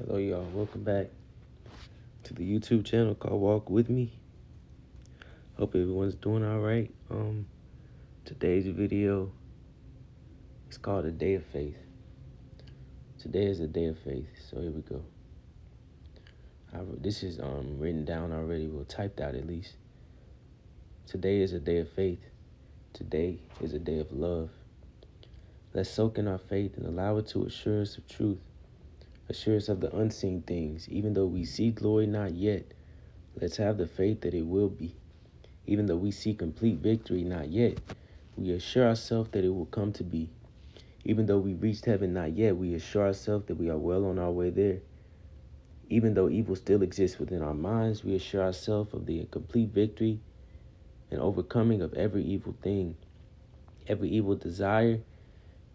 Hello, y'all. Welcome back to the YouTube channel called Walk With Me. Hope everyone's doing all right. Today's video is called A Day of Faith. Today is a day of faith, so here we go. This is written down already, well, typed out at least. Today is a day of faith. Today is a day of love. Let's soak in our faith and allow it to assure us of truth, assure us of the unseen things. Even though we see glory not yet, let's have the faith that it will be. Even though we see complete victory not yet, we assure ourselves that it will come to be. Even though we reached heaven not yet, we assure ourselves that we are well on our way there. Even though evil still exists within our minds, we assure ourselves of the complete victory and overcoming of every evil thing, every evil desire,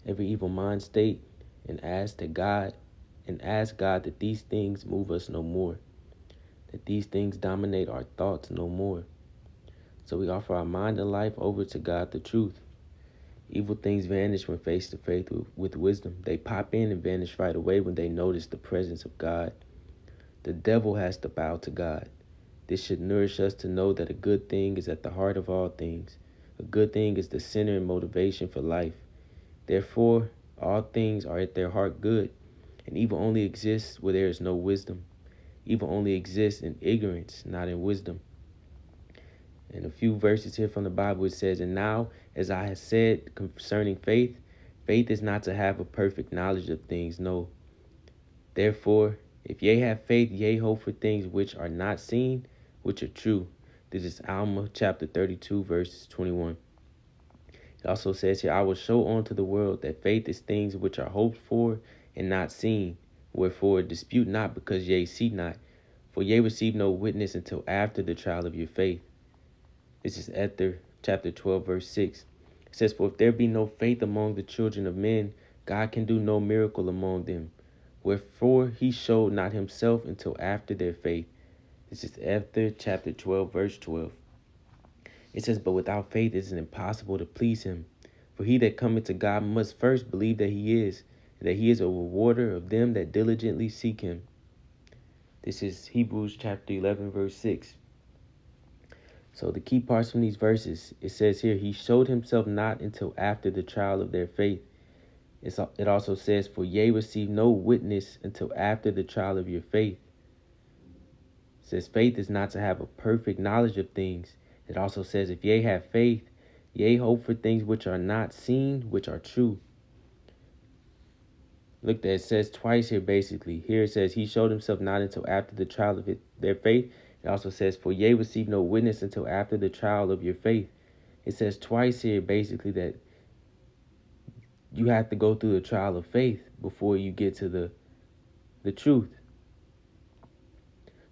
every evil mind state, and ask God that these things move us no more, that these things dominate our thoughts no more. So we offer our mind and life over to God, the truth. Evil things vanish when face to face with wisdom. They pop in and vanish right away when they notice the presence of God. The devil has to bow to God. This should nourish us to know that a good thing is at the heart of all things. A good thing is the center and motivation for life. Therefore, all things are at their heart good, and evil only exists where there is no wisdom. Evil only exists in ignorance, not in wisdom. In a few verses here from the Bible, it says, "And now, as I have said concerning faith, faith is not to have a perfect knowledge of things, no. Therefore, if ye have faith, ye hope for things which are not seen, which are true." This is Alma chapter 32, verses 21. It also says here, "I will show unto the world that faith is things which are hoped for and not seen. Wherefore dispute not because ye see not, for ye receive no witness until after the trial of your faith." This is Esther chapter 12, verse 6. It says, "For if there be no faith among the children of men, God can do no miracle among them. Wherefore he showed not himself until after their faith." This is Esther chapter 12, verse 12. It says, "But without faith it is impossible to please him. For he that cometh to God must first believe that he is, and that he is a rewarder of them that diligently seek him." This is Hebrews chapter 11, verse 6. So the key parts from these verses, it says here, he showed himself not until after the trial of their faith. It also says, "For ye receive no witness until after the trial of your faith." It says faith is not to have a perfect knowledge of things. It also says, "If ye have faith, ye hope for things which are not seen, which are true." Look, that it says twice here basically. Here it says, he showed himself not until after the trial of their faith. It also says, "For ye receive no witness until after the trial of your faith." It says twice here basically that you have to go through the trial of faith before you get to the truth.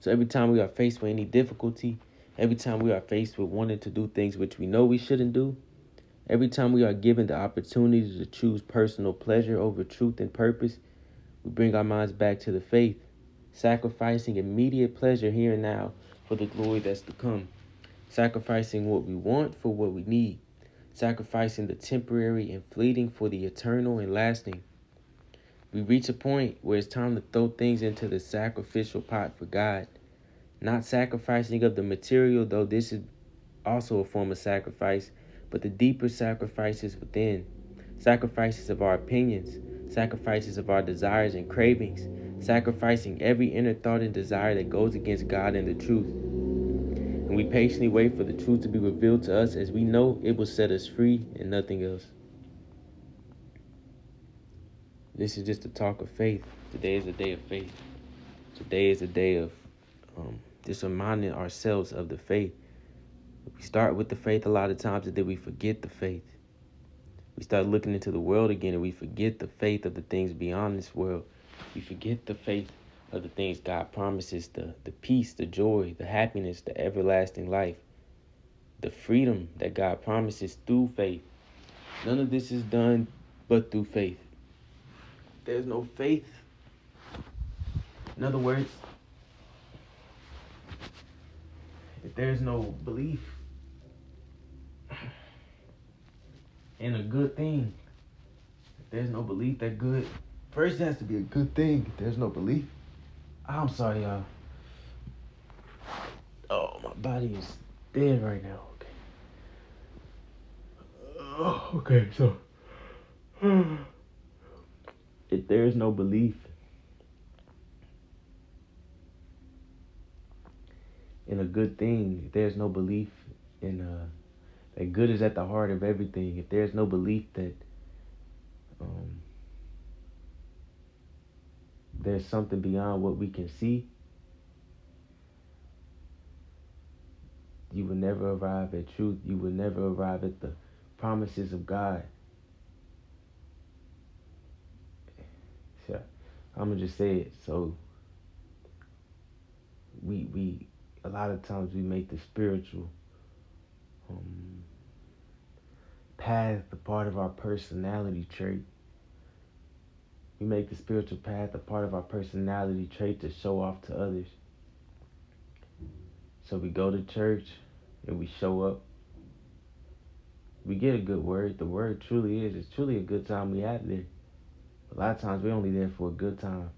So every time we are faced with any difficulty, every time we are faced with wanting to do things which we know we shouldn't do, every time we are given the opportunity to choose personal pleasure over truth and purpose, we bring our minds back to the faith, sacrificing immediate pleasure here and now for the glory that's to come, sacrificing what we want for what we need, sacrificing the temporary and fleeting for the eternal and lasting. We reach a point where it's time to throw things into the sacrificial pot for God, not sacrificing of the material, though this is also a form of sacrifice, but the deeper sacrifices within, sacrifices of our opinions, sacrifices of our desires and cravings, sacrificing every inner thought and desire that goes against God and the truth. And we patiently wait for the truth to be revealed to us, as we know it will set us free and nothing else. This is just a talk of faith. Today is a day of faith. Today is a day of just reminding ourselves of the faith. We start with the faith a lot of times, and then we forget the faith. We start looking into the world again, and we forget the faith of the things beyond this world. We forget the faith of the things God promises, the peace, the joy, the happiness, the everlasting life, the freedom that God promises through faith. None of this is done but through faith. There's no faith. In other words, if there's no belief in a good thing, if there's no belief that good, first it has to be a good thing. If there's no belief, I'm sorry, y'all. Oh, my body is dead right now. Okay. Oh, okay, so if there is no belief in a good thing, if there's no belief in that good is at the heart of everything, if there's no belief that um, there's something beyond what we can see, you will never arrive at truth. You will never arrive at the promises of God. So, I'm gonna just say it. So we a lot of times we make the spiritual path a part of our personality trait. We make the spiritual path a part of our personality trait to show off to others. So we go to church and we show up. We get a good word. The word truly is. It's truly a good time we have there. A lot of times we're only there for a good time.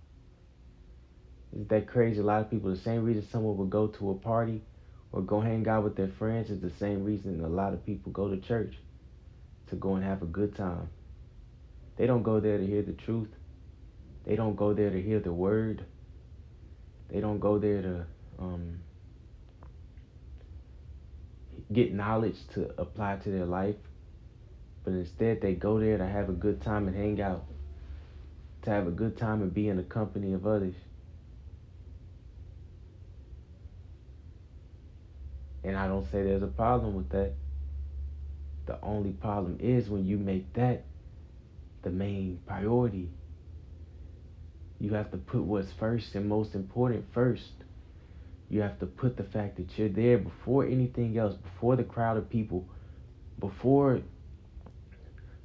Isn't that crazy? A lot of people, the same reason someone would go to a party or go hang out with their friends is the same reason a lot of people go to church, to go and have a good time. They don't go there to hear the truth. They don't go there to hear the word. They don't go there to get knowledge to apply to their life. But instead they go there to have a good time and hang out, to have a good time and be in the company of others. And I don't say there's a problem with that. The only problem is when you make that the main priority. You have to put what's first and most important first. You have to put the fact that you're there before anything else, before the crowd of people, before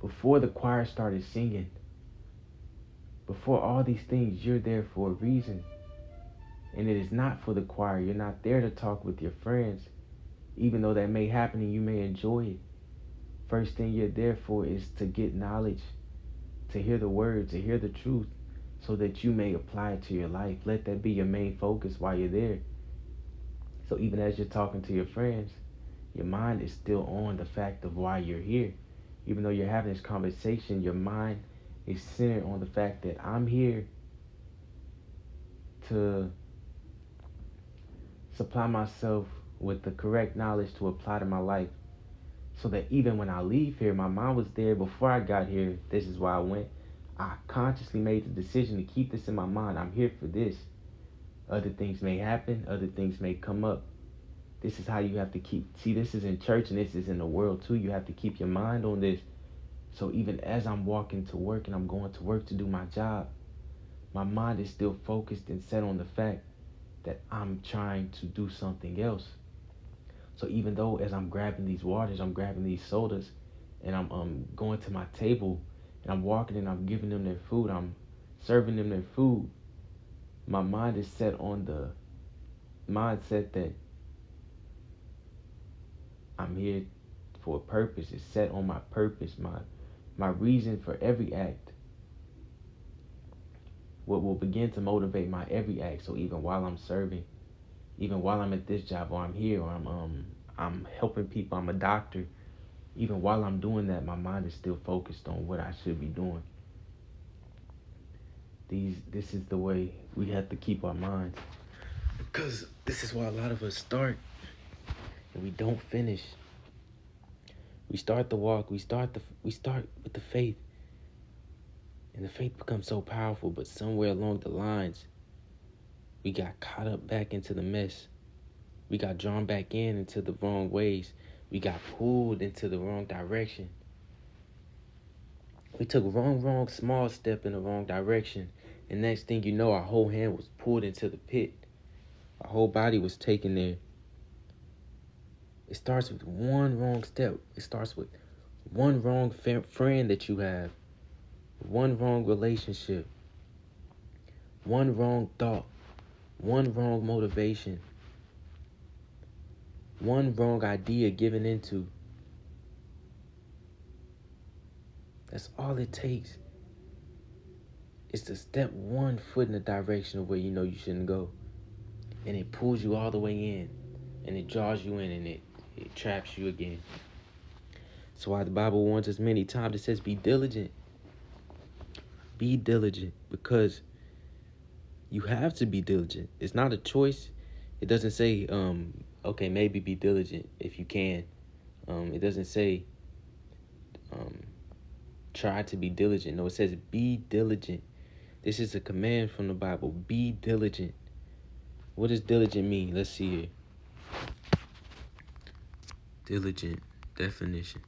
the choir started singing, before all these things. You're there for a reason. And it is not for the choir. You're not there to talk with your friends, even though that may happen and you may enjoy it. First thing you're there for is to get knowledge, to hear the word, to hear the truth, so that you may apply it to your life. Let that be your main focus while you're there. So even as you're talking to your friends, your mind is still on the fact of why you're here. Even though you're having this conversation, your mind is centered on the fact that I'm here to supply myself with the correct knowledge to apply to my life. So that even when I leave here, my mind was there before I got here. This is why I went. I consciously made the decision to keep this in my mind. I'm here for this. Other things may happen. Other things may come up. This is how you have to keep. See, this is in church and this is in the world too. You have to keep your mind on this. So even as I'm walking to work and I'm going to work to do my job, my mind is still focused and set on the fact that I'm trying to do something else. So even though as I'm grabbing these waters, I'm grabbing these sodas, and I'm going to my table, and I'm walking and I'm giving them their food, I'm serving them their food, my mind is set on the mindset that I'm here for a purpose. It's set on my purpose, my reason for every act. What will begin to motivate my every act. So even while I'm serving, even while I'm at this job, or I'm here, or I'm helping people, I'm a doctor. Even while I'm doing that, my mind is still focused on what I should be doing. This is the way we have to keep our minds, because this is why a lot of us start and we don't finish. We start the walk, we start with the faith, and the faith becomes so powerful, but somewhere along the lines, we got caught up back into the mess. We got drawn back into the wrong ways. We got pulled into the wrong direction. We took wrong small step in the wrong direction. And next thing you know, our whole hand was pulled into the pit. Our whole body was taken there. It starts with one wrong step. It starts with one wrong friend that you have. One wrong relationship. One wrong thought. One wrong motivation. One wrong idea given into. That's all it takes. It's the step one foot in the direction of where you know you shouldn't go. And it pulls you all the way in. And it draws you in and it traps you again. So why the Bible warns us many times, it says be diligent. Be diligent, because you have to be diligent. It's not a choice. It doesn't say, okay, maybe be diligent if you can. It doesn't say try to be diligent. No, it says be diligent. This is a command from the Bible. Be diligent. What does diligent mean? Let's see here. Diligent definition.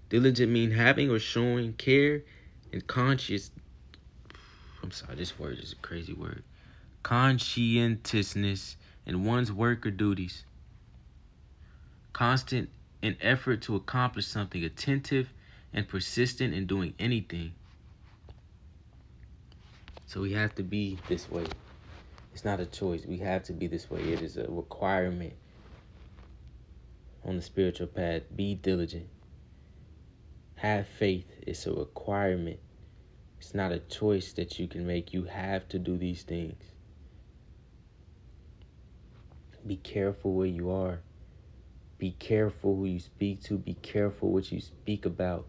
Diligent mean having or showing care and conscious. I'm sorry, this word is a crazy word. Conscientiousness in one's work or duties. Constant in effort to accomplish something. Attentive and persistent in doing anything. So we have to be this way. It's not a choice. We have to be this way. It is a requirement on the spiritual path. Be diligent. Have faith. It's a requirement. It's not a choice that you can make. You have to do these things. Be careful where you are. Be careful who you speak to. Be careful what you speak about.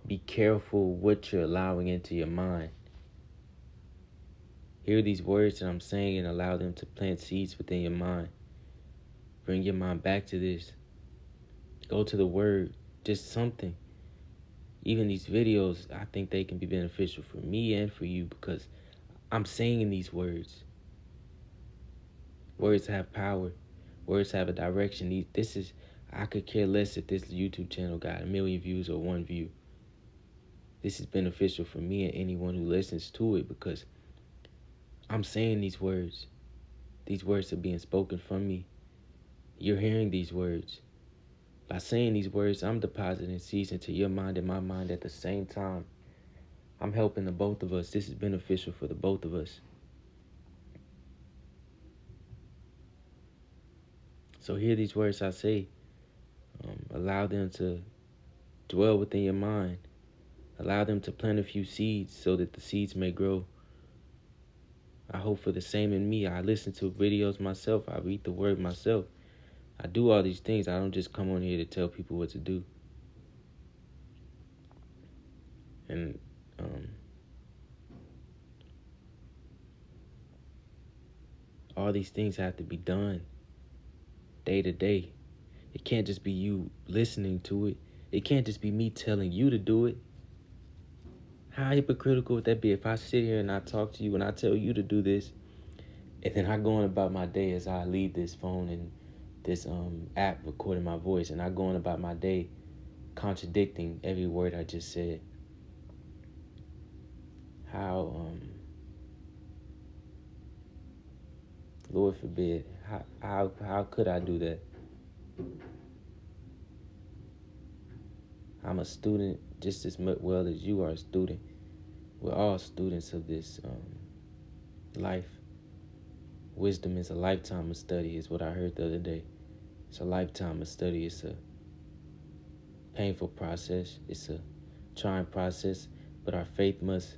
Be careful what you're allowing into your mind. Hear these words that I'm saying and allow them to plant seeds within your mind. Bring your mind back to this. Go to the word. Just something. Even these videos, I think they can be beneficial for me and for you, because I'm saying these words. Words have power. Words have a direction. I could care less if this YouTube channel got 1 million views or 1 view. This is beneficial for me and anyone who listens to it, because I'm saying these words. These words are being spoken from me. You're hearing these words. By saying these words, I'm depositing seeds into your mind and my mind at the same time. I'm helping the both of us. This is beneficial for the both of us. So hear these words I say. Allow them to dwell within your mind. Allow them to plant a few seeds so that the seeds may grow. I hope for the same in me. I listen to videos myself. I read the word myself. I do all these things. I don't just come on here to tell people what to do. And all these things have to be done day to day. It can't just be you listening to it. It can't just be me telling you to do it. How hypocritical would that be if I sit here and I talk to you and I tell you to do this, and then I go on about my day as I leave this phone and this app recording my voice, and I go on about my day contradicting every word I just said? How, Lord forbid, how could I do that? I'm a student just as well as you are a student. We're all students of this life. Wisdom is a lifetime of study, is what I heard the other day. It's a lifetime of study. It's a painful process. It's a trying process. But our faith must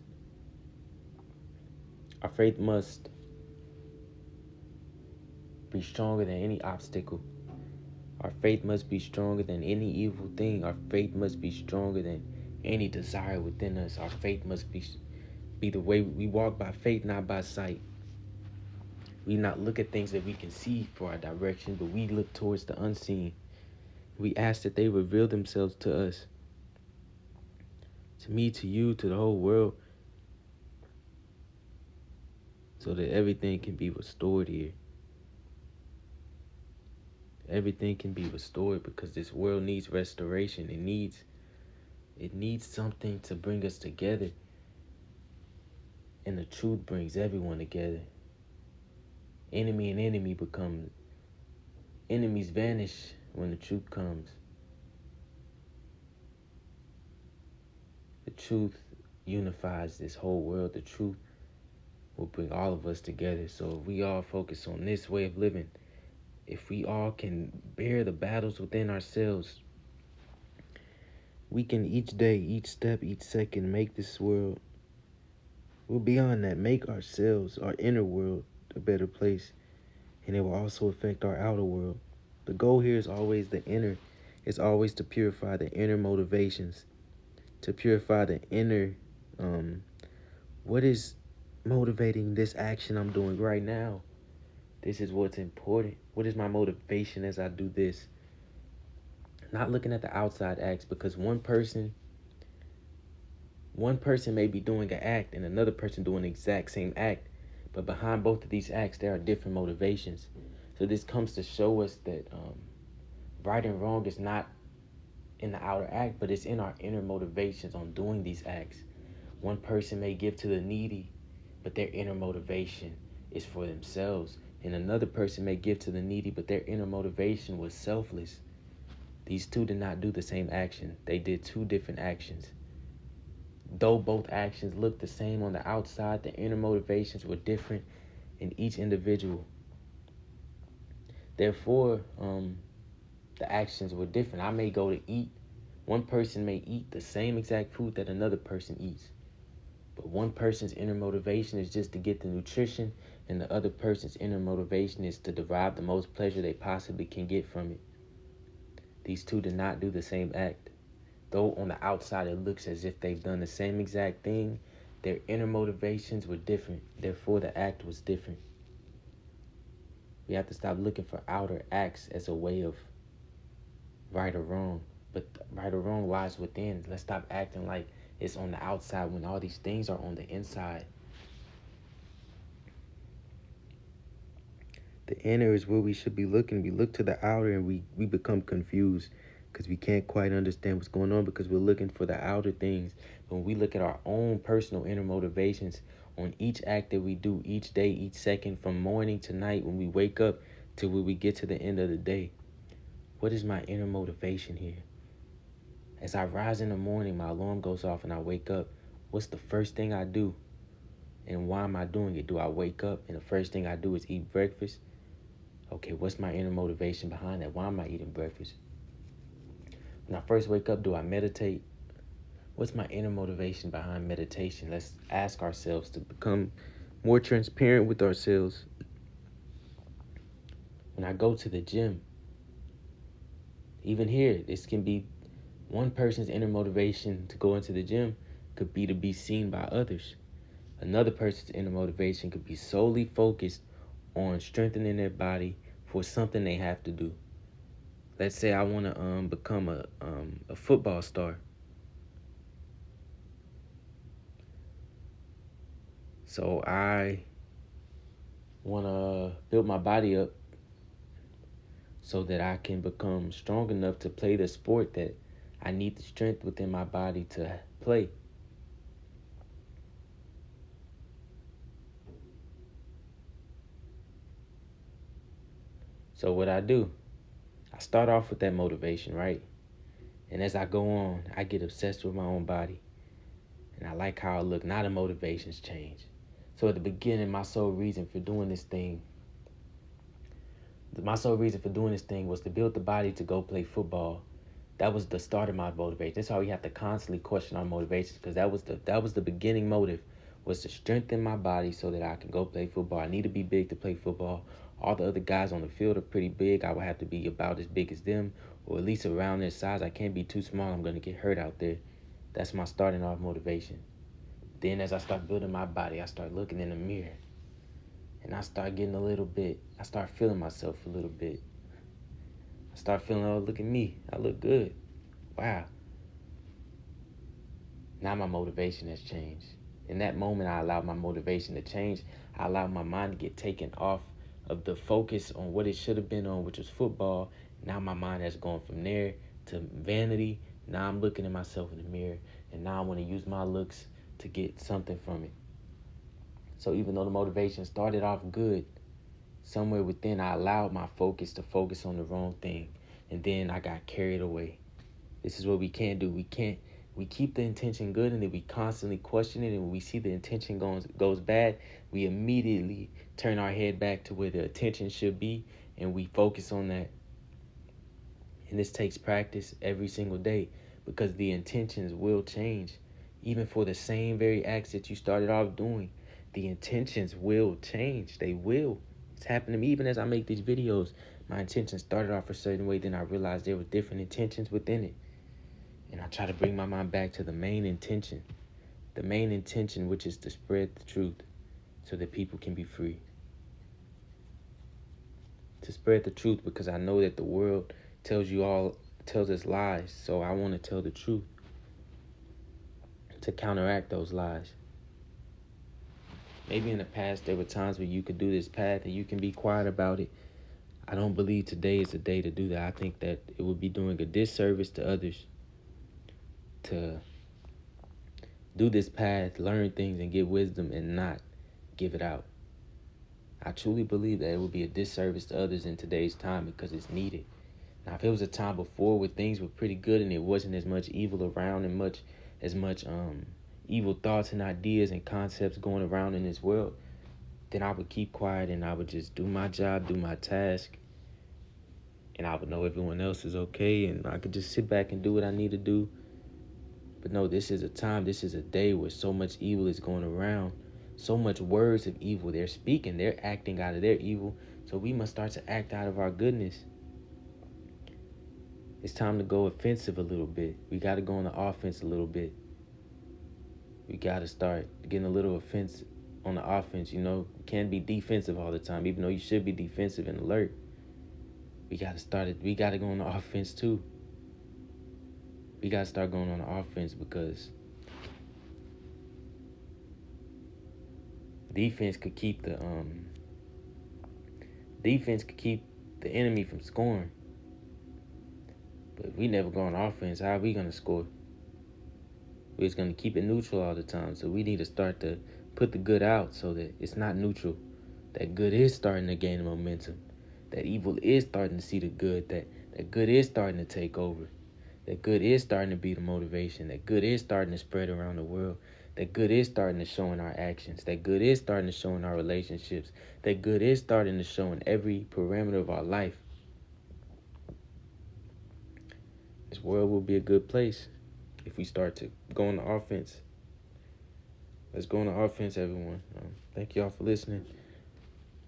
be stronger than any obstacle. Our faith must be stronger than any evil thing. Our faith must be stronger than any desire within us. Our faith must be the way we walk, by faith, not by sight. We not look at things that we can see for our direction, but we look towards the unseen. We ask that they reveal themselves to us, to me, to you, to the whole world, so that everything can be restored here. Everything can be restored, because this world needs restoration. It needs something to bring us together. And the truth brings everyone together. Enemy and enemy become enemies, vanish when the truth comes. The truth unifies this whole world. The truth will bring all of us together. So if we all focus on this way of living, if we all can bear the battles within ourselves, we can each day, each step, each second make this world We'll beyond that, make ourselves, our inner world, a better place. And it will also affect our outer world. The goal here is always the inner. It's always to purify the inner motivations, to purify the inner, what is motivating this action I'm doing right now? This is what's important. What is my motivation as I do this? Not looking at the outside acts, because one person may be doing an act and another person doing the exact same act, but behind both of these acts there are different motivations. So this comes to show us that right and wrong is not in the outer act, but it's in our inner motivations on doing these acts. One person may give to the needy, but their inner motivation is for themselves. And another person may give to the needy, but their inner motivation was selfless. These two did not do the same action. They did two different actions. Though both actions looked the same on the outside, the inner motivations were different in each individual. Therefore, the actions were different. I may go to eat. One person may eat the same exact food that another person eats. But one person's inner motivation is just to get the nutrition, and the other person's inner motivation is to derive the most pleasure they possibly can get from it. These two did not do the same act. Though on the outside it looks as if they've done the same exact thing, their inner motivations were different. Therefore, the act was different. We have to stop looking for outer acts as a way of right or wrong. But right or wrong lies within. Let's stop acting like it's on the outside when all these things are on the inside. The inner is where we should be looking. We look to the outer and we become confused because we can't quite understand what's going on because we're looking for the outer things. But when we look at our own personal inner motivations on each act that we do each day, each second, from morning to night, when we wake up to when we get to the end of the day, what is my inner motivation here? As I rise in the morning, my alarm goes off and I wake up. What's the first thing I do? And why am I doing it? Do I wake up and the first thing I do is eat breakfast? Okay, what's my inner motivation behind that? Why am I eating breakfast? When I first wake up, do I meditate? What's my inner motivation behind meditation? Let's ask ourselves to become more transparent with ourselves. When I go to the gym, even here, this can be one person's inner motivation to go into the gym could be to be seen by others. Another person's inner motivation could be solely focused on strengthening their body for something they have to do. Let's say I want to become a football star. So I want to build my body up so that I can become strong enough to play the sport that I need the strength within my body to play. So what I do, I start off with that motivation, right? And as I go on, I get obsessed with my own body. And I like how I look. Now the motivations change. So at the beginning, my sole reason for doing this thing was to build the body to go play football. That was the start of my motivation. That's why we have to constantly question our motivations, because that was the beginning motive, was to strengthen my body so that I can go play football. I need to be big to play football. All the other guys on the field are pretty big. I would have to be about as big as them, or at least around their size. I can't be too small. I'm going to get hurt out there. That's my starting off motivation. Then as I start building my body, I start looking in the mirror. And I start feeling myself a little bit. I start feeling, oh, look at me. I look good. Wow. Now my motivation has changed. In that moment, I allowed my motivation to change. I allowed my mind to get taken off of the focus on what it should have been on, which was football. Now my mind has gone from there to vanity. Now I'm looking at myself in the mirror, and now I want to use my looks to get something from it. So even though the motivation started off good, somewhere within I allowed my focus to focus on the wrong thing, and then I got carried away. This is what we can't do. We keep the intention good, and then we constantly question it, and when we see the intention goes bad, we immediately turn our head back to where the attention should be, and we focus on that. And this takes practice every single day, because the intentions will change. even for the same very acts that you started off doing, the intentions will change. They will. It's happened to me even as I make these videos. My intentions started off a certain way, then I realized there were different intentions within it. And I try to bring my mind back to the main intention. The main intention, which is to spread the truth so that people can be free. To spread the truth, because I know that the world tells us lies. So I want to tell the truth to counteract those lies. Maybe in the past there were times where you could do this path and you can be quiet about it. I don't believe today is the day to do that. I think that it would be doing a disservice to others to do this path, learn things, and get wisdom and not give it out. I truly believe that it would be a disservice to others in today's time because it's needed. Now, if it was a time before where things were pretty good and it wasn't as much evil around and as much evil thoughts and ideas and concepts going around in this world, then I would keep quiet and I would just do my job, do my task, and I would know everyone else is okay and I could just sit back and do what I need to do. But no, this is a time, this is a day where so much evil is going around, so much words of evil. They're speaking, they're acting out of their evil, so we must start to act out of our goodness. It's time to go offensive a little bit. We got to go on the offense a little bit. We got to start getting a little offense on the offense, you know. You can't be defensive all the time, even though you should be defensive and alert. We got to go on the offense too. We got to start going on the offense because defense could keep the enemy from scoring. But if we never go on offense, how are we going to score? We're just going to keep it neutral all the time. So we need to start to put the good out so that it's not neutral. That good is starting to gain momentum. That evil is starting to see the good. That good is starting to take over. That good is starting to be the motivation. That good is starting to spread around the world. That good is starting to show in our actions. That good is starting to show in our relationships. That good is starting to show in every parameter of our life. This world will be a good place if we start to go on the offense. Let's go on the offense, everyone. Thank y'all for listening.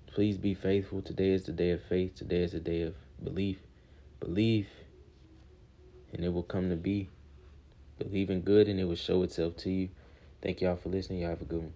Please be faithful. Today is the day of faith. Today is the day of belief. Believe, and it will come to be. Believe in good, and it will show itself to you. Thank y'all for listening. Y'all have a good one.